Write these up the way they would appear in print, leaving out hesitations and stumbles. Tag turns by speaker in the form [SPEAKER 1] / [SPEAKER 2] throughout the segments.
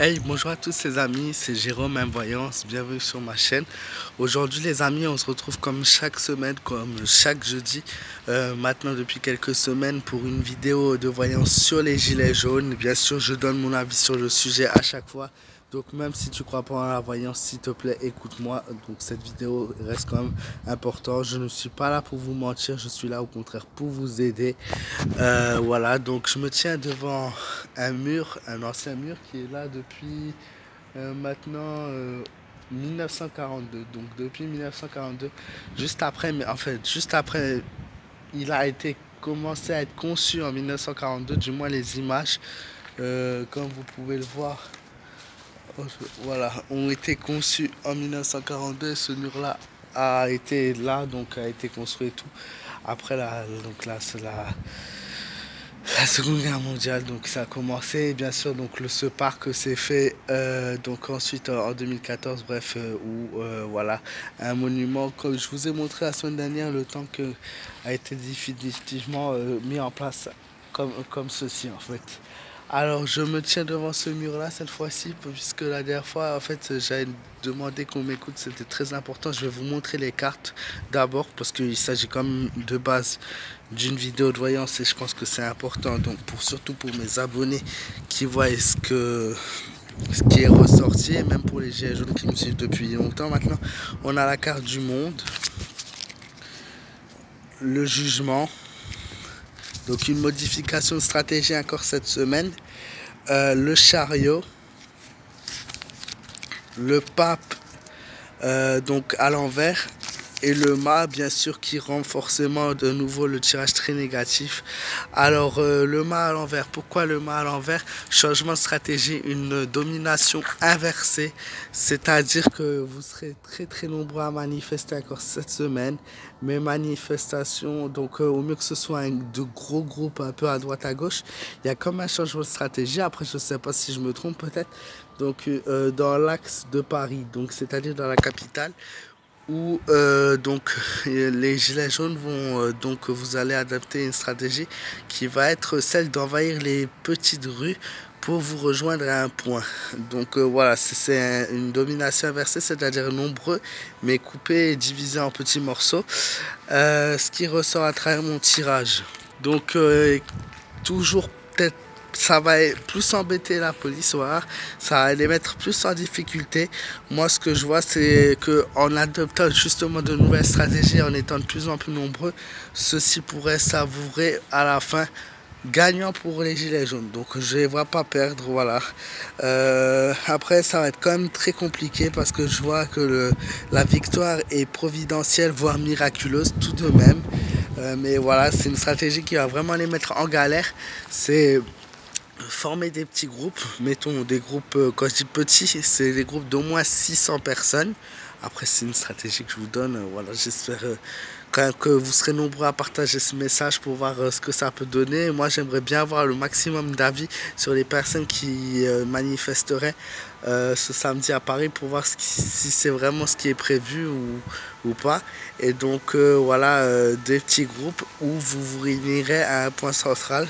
[SPEAKER 1] Hey, bonjour à tous les amis, c'est Jérôme Invoyance, bienvenue sur ma chaîne. Aujourd'hui les amis, on se retrouve comme chaque semaine, comme chaque jeudi, maintenant depuis quelques semaines pour une vidéo de voyance sur les gilets jaunes. Bien sûr, je donne mon avis sur le sujet à chaque fois. Donc même si tu crois pas en la voyance, s'il te plaît, écoute-moi. Donc cette vidéo reste quand même importante. Je ne suis pas là pour vous mentir, je suis là au contraire pour vous aider. Voilà, donc je me tiens devant un mur, un ancien mur qui est là depuis maintenant 1942. Donc depuis 1942, juste après, mais en fait, juste après, il a été commencé à être conçu en 1942, du moins les images, comme vous pouvez le voir. Voilà, ont été conçus en 1942. Ce mur-là a été là, donc a été construit et tout. Après donc là, c'est la Seconde Guerre mondiale, donc ça a commencé. Bien sûr, donc ce parc s'est fait donc ensuite en 2014, bref, où voilà, un monument, comme je vous ai montré la semaine dernière, le temps que a été définitivement mis en place comme ceci en fait. Alors je me tiens devant ce mur là cette fois-ci, puisque la dernière fois en fait j'avais demandé qu'on m'écoute, c'était très important. Je vais vous montrer les cartes d'abord parce qu'il s'agit quand même de base d'une vidéo de voyance et je pense que c'est important, donc surtout pour mes abonnés qui voient ce qui est ressorti, et même pour les gilets jaunes qui me suivent depuis longtemps maintenant. On a la carte du monde, le jugement, donc une modification de stratégie encore cette semaine, le chariot, le pape donc à l'envers, et le mât bien sûr qui rend forcément de nouveau le tirage très négatif. Alors le mât à l'envers, pourquoi le mât à l'envers? Changement de stratégie, une domination inversée, c'est-à-dire que vous serez très nombreux à manifester encore cette semaine. Mes manifestations, donc au mieux que ce soit de gros groupes un peu à droite à gauche, il y a comme un changement de stratégie. Après je ne sais pas si je me trompe peut-être, donc dans l'axe de Paris, donc c'est-à-dire dans la capitale, où donc les gilets jaunes vont donc vous allez adapter une stratégie qui va être celle d'envahir les petites rues pour vous rejoindre à un point. Donc voilà, c'est une domination inversée, c'est-à-dire nombreux mais coupés et divisés en petits morceaux. Ce qui ressort à travers mon tirage. Donc toujours peut-être ça va plus embêter la police, voilà. Ça va les mettre plus en difficulté. Moi, ce que je vois, c'est qu'en adoptant justement de nouvelles stratégies, en étant de plus en plus nombreux, ceci pourrait s'avouer à la fin gagnant pour les gilets jaunes. Donc je ne les vois pas perdre, voilà. Après, ça va être quand même très compliqué parce que je vois que la victoire est providentielle, voire miraculeuse tout de même. Mais voilà, c'est une stratégie qui va vraiment les mettre en galère. C'est former des petits groupes, mettons des groupes, quand je dis petits, c'est des groupes d'au moins 600 personnes. Après, c'est une stratégie que je vous donne. Voilà, j'espère quand même que vous serez nombreux à partager ce message pour voir ce que ça peut donner. Moi, j'aimerais bien avoir le maximum d'avis sur les personnes qui manifesteraient ce samedi à Paris pour voir si c'est vraiment ce qui est prévu ou pas. Et donc, voilà, des petits groupes où vous vous réunirez à un point central.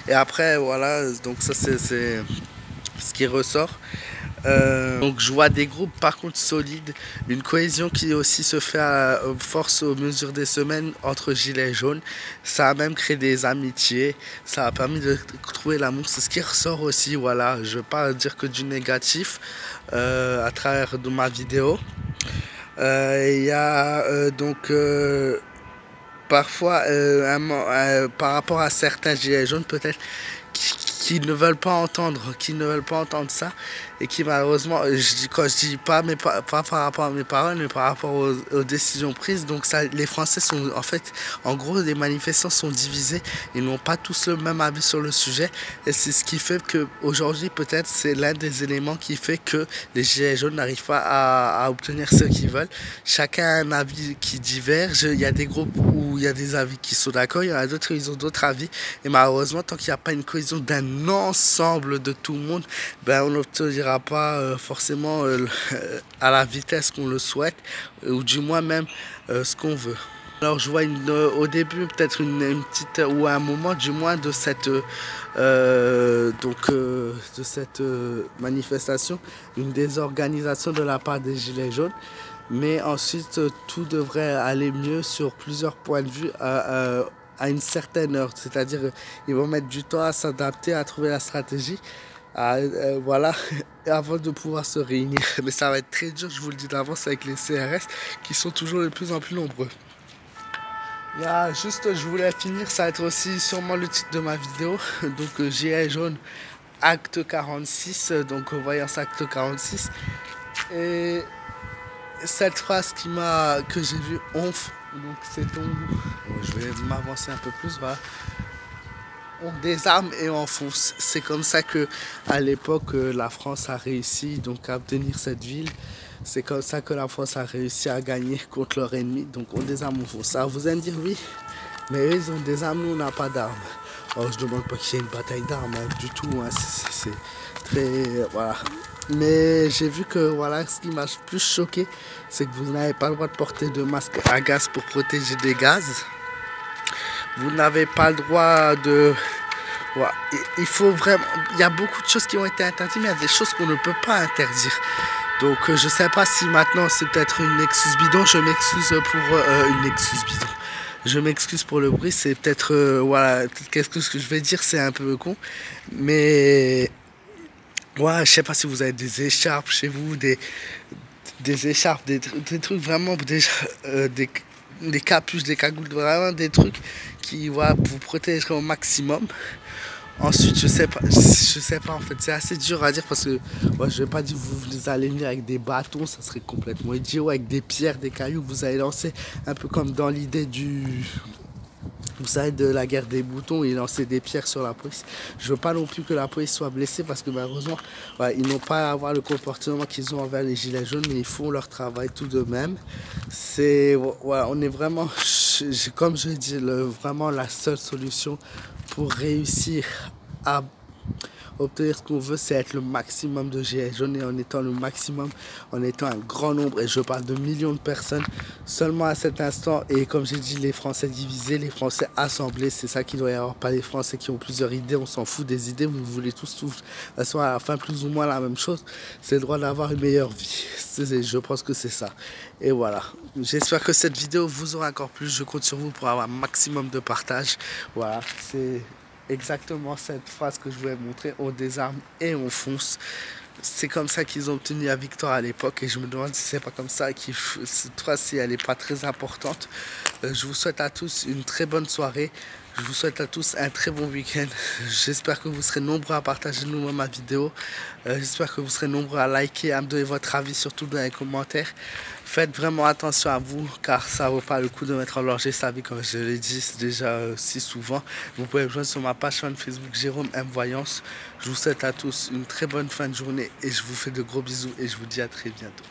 [SPEAKER 1] Et après, voilà, donc ça c'est ce qui ressort. Donc je vois des groupes par contre solides, une cohésion qui aussi se fait à force au mesure des semaines entre gilets jaunes. Ça a même créé des amitiés, ça a permis de trouver l'amour, c'est ce qui ressort aussi, voilà. Je ne veux pas dire que du négatif à travers de ma vidéo. Il y a donc parfois par rapport à certains gilets jaunes peut-être qui ne veulent pas entendre, ça, et qui malheureusement, quand je dis pas, mais pas par rapport à mes paroles, mais par rapport aux décisions prises. Donc ça, les Français sont en fait, en gros, les manifestants sont divisés, ils n'ont pas tous le même avis sur le sujet, et c'est ce qui fait que aujourd'hui peut-être c'est l'un des éléments qui fait que les gilets jaunes n'arrivent pas à obtenir ce qu'ils veulent. Chacun a un avis qui diverge. Il y a des groupes où il y a des avis qui sont d'accord, il y en a d'autres ils ont d'autres avis, et malheureusement tant qu'il n'y a pas une cohésion d'un ensemble de tout le monde, ben on n'obtiendra pas forcément à la vitesse qu'on le souhaite, ou du moins même ce qu'on veut. Alors je vois au début peut-être une petite ou un moment du moins de cette manifestation, une désorganisation de la part des Gilets jaunes, mais ensuite tout devrait aller mieux sur plusieurs points de vue à une certaine heure, c'est-à-dire ils vont mettre du temps à s'adapter, à trouver la stratégie. Voilà, avant de pouvoir se réunir. Mais ça va être très dur, je vous le dis d'avance, avec les CRS qui sont toujours de plus en plus nombreux. Là, juste, je voulais finir, ça va être aussi sûrement le titre de ma vidéo. Donc, Gilets jaunes, acte 46, donc voyance acte 46. Et cette phrase que j'ai vue, onf, donc c'est ton. Je vais m'avancer un peu plus, voilà. On désarme et on fonce. C'est comme ça que, à l'époque, la France a réussi donc à obtenir cette ville. C'est comme ça que la France a réussi à gagner contre leur ennemi. Donc on désarme, on fonce. Alors vous allez me dire oui, mais eux ils ont des armes, nous on n'a pas d'armes. Alors je demande pas qu'il y ait une bataille d'armes du tout. Hein. C'est très voilà. Mais j'ai vu que voilà, ce qui m'a plus choqué, c'est que vous n'avez pas le droit de porter de masque à gaz pour protéger des gaz. Vous n'avez pas le droit de... Ouais, il faut vraiment... Il y a beaucoup de choses qui ont été interdites, mais il y a des choses qu'on ne peut pas interdire. Donc je sais pas si maintenant c'est peut-être une excuse bidon. Je m'excuse pour une excuse bidon. Je m'excuse pour le bruit. C'est peut-être... voilà, qu'est-ce que je vais dire, c'est un peu con. Mais... Ouais, je sais pas si vous avez des écharpes chez vous, des écharpes, des trucs vraiment... des capuches, des cagoules, vraiment des trucs qui voilà, vous protégeront au maximum. Ensuite, je sais pas en fait, c'est assez dur à dire parce que ouais, je vais pas dire que vous allez venir avec des bâtons, ça serait complètement idiot, avec des pierres, des cailloux, vous allez lancer un peu comme dans l'idée vous savez, de la guerre des boutons, ils lançaient des pierres sur la police. Je veux pas non plus que la police soit blessée parce que malheureusement, ouais, ils n'ont pas à avoir le comportement qu'ils ont envers les gilets jaunes, mais ils font leur travail tout de même. C'est, ouais, on est vraiment, comme je dis, vraiment la seule solution pour réussir à obtenir ce qu'on veut, c'est être le maximum de gilets jaunes et en étant le maximum, en étant un grand nombre, et je parle de millions de personnes seulement à cet instant. Et comme j'ai dit, les Français divisés, les Français assemblés, c'est ça qu'il doit y avoir, pas les Français qui ont plusieurs idées. On s'en fout des idées, vous voulez tous à la fin plus ou moins la même chose, c'est le droit d'avoir une meilleure vie. Je pense que c'est ça. Et voilà, j'espère que cette vidéo vous aura encore plu. Je compte sur vous pour avoir un maximum de partage. Voilà, c'est exactement cette phrase que je voulais montrer. On désarme et on fonce. C'est comme ça qu'ils ont obtenu la victoire à l'époque et je me demande si c'est pas comme ça cette phrase-ci elle n'est pas très importante. Je vous souhaite à tous une très bonne soirée. Je vous souhaite à tous un très bon week-end. J'espère que vous serez nombreux à partager ma vidéo. J'espère que vous serez nombreux à liker, à me donner votre avis, surtout dans les commentaires. Faites vraiment attention à vous, car ça vaut pas le coup de mettre en danger sa vie, comme je l'ai dit déjà si souvent. Vous pouvez me joindre sur ma page Facebook Jérôme M Voyance. Je vous souhaite à tous une très bonne fin de journée et je vous fais de gros bisous et je vous dis à très bientôt.